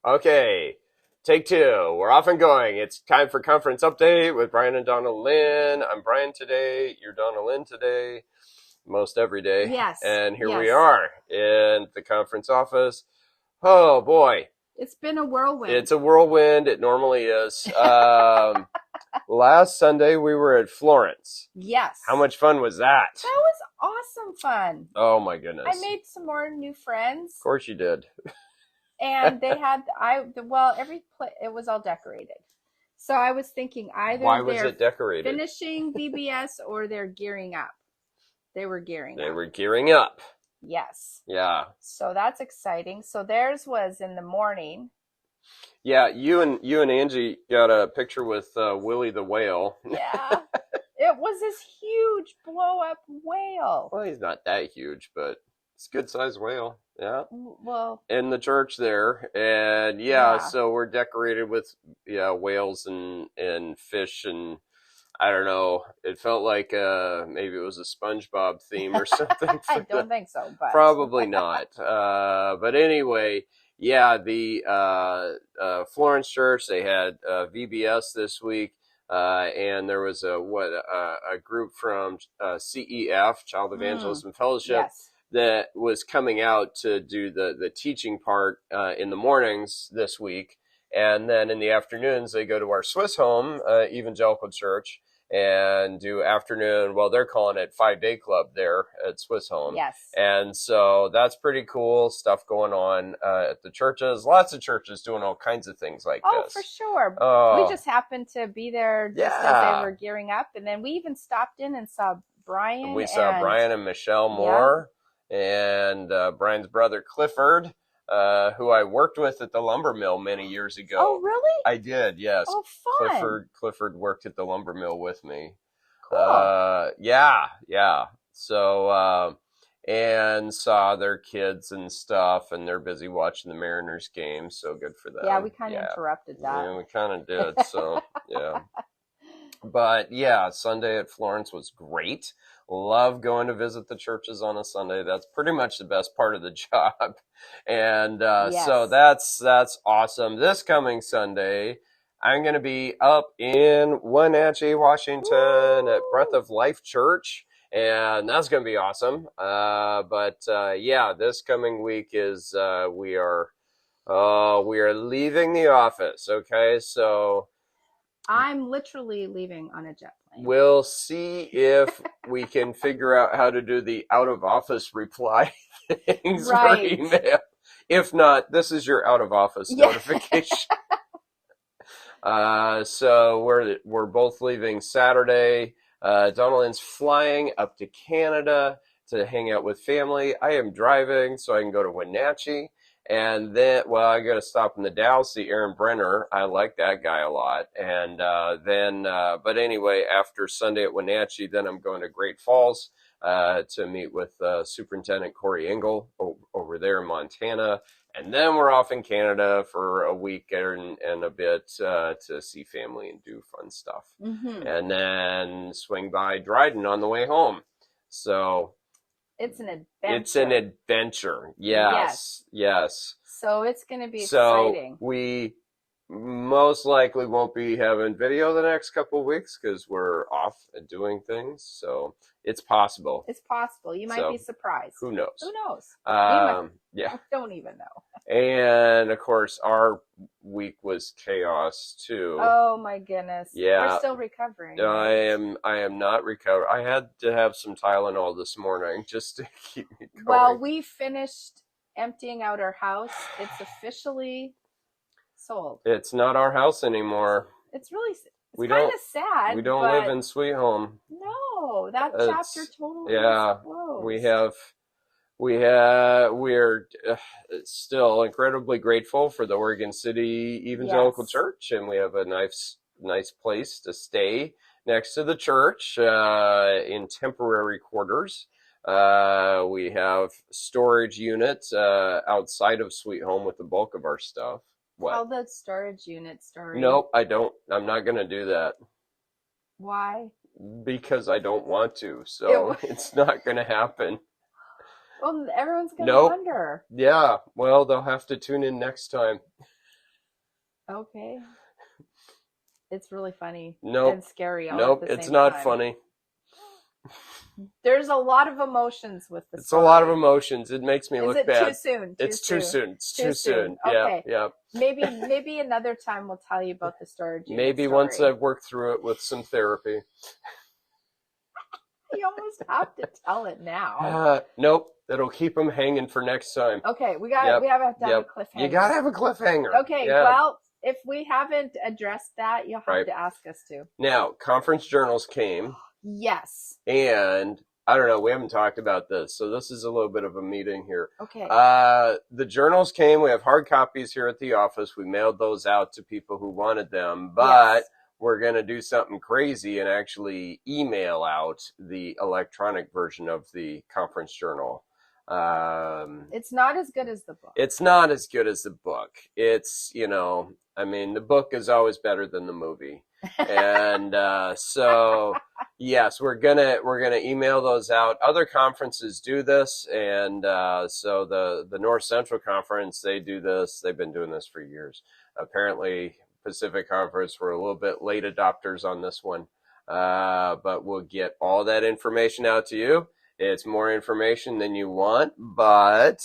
Okay, take two. We're off and going. It's time for conference update with Brian and Donalyn. I'm Brian today. You're Donalyn today, most every day. Yes, And here we yes. are in the conference office. Oh boy, It's been a whirlwind. it's a whirlwind. It normally is. Last Sunday we were at Florence. Yes. How much fun was that? That was awesome fun. Oh my goodness. I made some more new friends. Of course you did. And they had it was all decorated. So I was thinking either Why was they're it decorated? finishing VBS or they're gearing up. They were gearing They up. were gearing up. Yes. Yeah. So that's exciting. So theirs was in the morning. Yeah, you and Angie got a picture with Willie the whale. Yeah. It was this huge blow up whale. Well, he's not that huge, but it's a good sized whale. Yeah. Well, In the church there. And Yeah. so we're decorated with whales and fish, and I don't know. It felt like maybe it was a SpongeBob theme or something. I don't think so, but Probably not. But anyway, yeah, the Florence Church, they had VBS this week, and there was a group from CEF, Child Evangelism Fellowship, yes. that was coming out to do the teaching part in the mornings this week. And then in the afternoons, they go to our Swiss home, Evangelical Church, and do afternoon, well, they're calling it 5-day club there at Swiss home. Yes. And so that's pretty cool stuff going on at the churches. Lots of churches doing all kinds of things like Oh, this. for sure. Oh. We just happened to be there just as they were gearing up. And then we even stopped in and saw Brian. We saw Brian and Michelle Moore, and Brian's brother Clifford, who I worked with at the lumber mill many years ago. Oh, really? I did, yes. Oh, fun. Clifford worked at the lumber mill with me. Cool. Yeah. So, and saw their kids and stuff, and they're busy watching the Mariners game, so good for them. Yeah, we kind of interrupted that. Yeah, we kind of did, so, yeah. But, yeah, Sunday at Florence was great. Love going to visit the churches on a Sunday. That's pretty much the best part of the job. And Yes. so that's awesome. This coming Sunday, I'm going to be up in Wenatchee, Washington at Breath of Life Church. And that's going to be awesome. But this coming week is we are leaving the office. Okay, so I'm literally leaving on a jet plane. we'll see if we can figure out how to do the out of office reply things for email. If not, this is your out of office notification. So we're both leaving Saturday. Donalyn's flying up to Canada to hang out with family. I am driving so I can go to Wenatchee. And then, I got to stop in the Dalles, see Aaron Brenner. I like that guy a lot. And but anyway, after Sunday at Wenatchee, then I'm going to Great Falls to meet with Superintendent Corey Engel over there in Montana. And then we're off in Canada for a week and a bit to see family and do fun stuff. Mm-hmm. And then swing by Dryden on the way home. So it's an adventure. It's an adventure. Yes. So it's going to be exciting. So we most likely won't be having video the next couple of weeks because we're off and doing things. So it's possible. It's possible. You might be surprised. Who knows? Who knows? Yeah. I don't even know. And of course, our week was chaos too. Oh my goodness. Yeah. We're still recovering. I am not recovered. I had to have some Tylenol this morning just to keep me going. Well, we finished emptying out our house. It's officially sold. It's not our house anymore. It's really kind of sad. We don't live in Sweet Home. No, that chapter totally closed. We're still incredibly grateful for the Oregon City Evangelical Church, and we have a nice place to stay next to the church in temporary quarters. We have storage units outside of Sweet Home with the bulk of our stuff. What? How the storage unit story? Nope, I don't. I'm not going to do that. Why? Because I don't want to, so it's not going to happen. Well, everyone's going to wonder. Yeah, well, they'll have to tune in next time. Okay. It's really funny Nope. and scary all at Nope. the It's same not time. funny. There's a lot of emotions with the It's a lot of story. emotions. It makes me Is look it too bad. soon? Too It's too soon? soon. It's Too too soon. soon. Yeah. Okay. Yeah. Maybe another time we'll tell you about the storage unit Maybe once story. I've worked through it with some therapy. You almost have to tell it now. Nope. It'll keep them hanging for next time. Okay, we Yep. have to have a Yep. You cliffhanger. gotta have a cliffhanger. Okay, Yeah. well, if we haven't addressed that, you'll have Right. to ask us to. Now, conference journals came, Yes. and I don't know, we haven't talked about this, so this is a little bit of a meeting here. Okay. The journals came. We have hard copies here at the office. We mailed those out to people who wanted them, but Yes. we're going to do something crazy and actually email out the electronic version of the conference journal. It's not as good as the book. It's not as good as the book. It's, I mean, the book is always better than the movie. And so yes, we're gonna email those out. Other conferences do this, and so the North Central Conference, they do this. They've been doing this for years. Apparently, Pacific Conference were a little bit late adopters on this one, but we'll get all that information out to you. It's more information than you want, but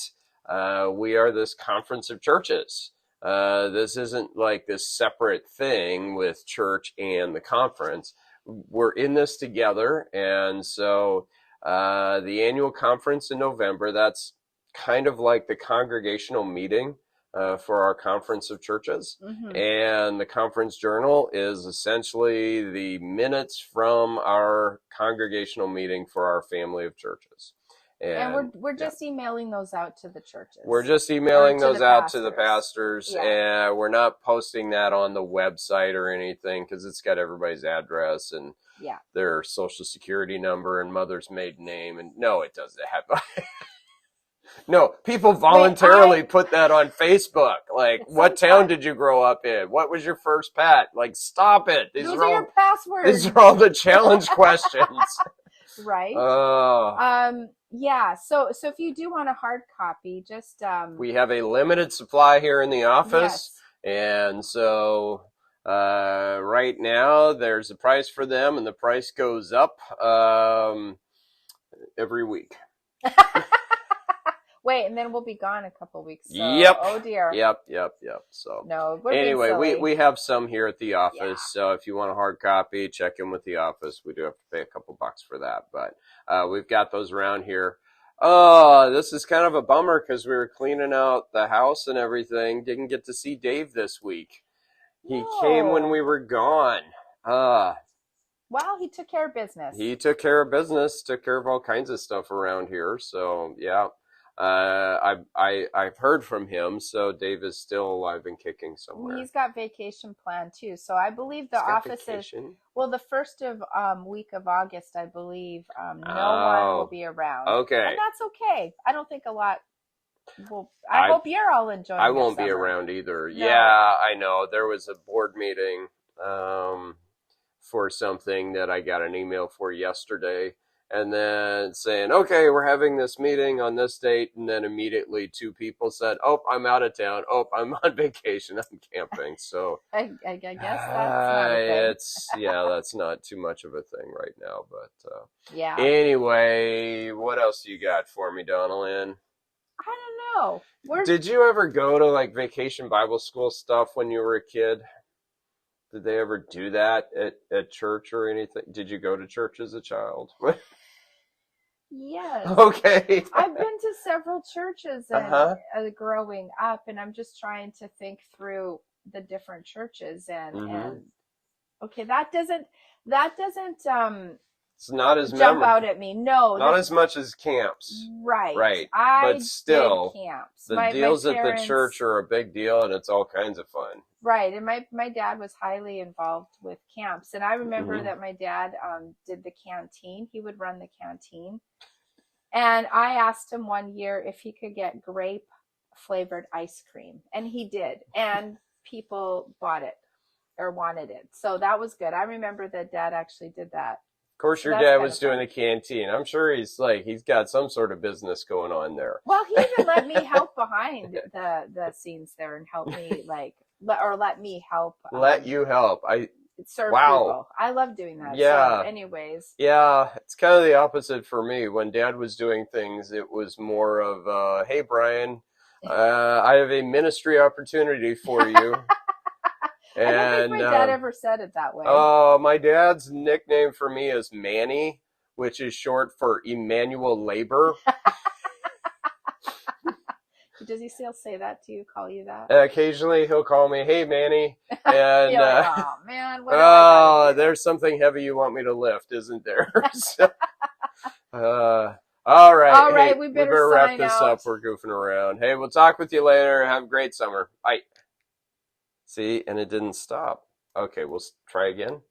we are this conference of churches. This isn't like this separate thing with church and the conference. We're in this together. And so the annual conference in November, that's kind of like the congregational meeting for our conference of churches. Mm-hmm. And the conference journal is essentially the minutes from our congregational meeting for our family of churches. And we're just emailing those out to the churches. We're just emailing those out to the pastors. pastors, and we're not posting that on the website or anything because it's got everybody's address and their social security number and mother's maiden name. And no, it doesn't have. No, people voluntarily put that on Facebook. Like, what town did you grow up in? What was your first pet? Like, stop it. Those are your passwords. These are all the challenge questions. Right. Yeah. So if you do want a hard copy, just we have a limited supply here in the office, yes. And so right now there's a price for them, and the price goes up every week. Wait, and then we'll be gone a couple weeks. So, yep. Oh dear. Yep. So no. Anyway, we have some here at the office. Yeah. So if you want a hard copy, check in with the office. We do have to pay a couple bucks for that, but we've got those around here. Oh, this is kind of a bummer because we were cleaning out the house and everything. Didn't get to see Dave this week. He came when we were gone. Well, he took care of business. He took care of business, took care of all kinds of stuff around here. So yeah. I've heard from him, so Dave is still alive and kicking somewhere. He's got vacation planned too, so I believe the office is the first of week of August. I believe no one will be around. Okay, and that's okay. I don't think a lot. Well, I hope you're all enjoying. I won't be around either. No. Yeah, I know. There was a board meeting for something that I got an email for yesterday. And then saying, okay, we're having this meeting on this date. And then immediately 2 people said, oh, I'm out of town. Oh, I'm on vacation. I'm camping. So I guess that's not a thing. That's not too much of a thing right now. But yeah. Anyway, what else you got for me, Donalyn? I don't know. Did you ever go to like vacation Bible school stuff when you were a kid? Did they ever do that at church or anything? Did you go to church as a child? Yes. Okay. I've been to several churches growing up, and I'm just trying to think through the different churches and okay, that doesn't it's not as jump out at me. No, not as much as camps. Right. But still, did camps. The deals at the church are a big deal, and it's all kinds of fun. Right, and my dad was highly involved with camps, and I remember that my dad did the canteen. He would run the canteen, and I asked him one year if he could get grape flavored ice cream, and he did, and people bought it or wanted it, so that was good. I remember that Dad actually did that. Of course, your dad was doing the canteen. I'm sure he's got some sort of business going on there. Well, he even let me help behind the scenes there and help me let me help Let you help. serve Wow. people. I love doing that. So, Yeah. anyways, Yeah, it's kind of the opposite for me. When Dad was doing things, it was more of, hey, Brian, I have a ministry opportunity for you. I don't think And my dad ever said it that way. my dad's nickname for me is Manny, which is short for Emmanuel Labor. Does he still say that to you? Call you that? Occasionally he'll call me, hey, Manny. And, You're like, oh man, what do I gotta do? there's something heavy you want me to lift, isn't there? So, all right. All Hey, right, we we better better wrap sign this up. out. We're goofing around. Hey, we'll talk with you later. Have a great summer. Bye. See, and it didn't stop. Okay, we'll try again.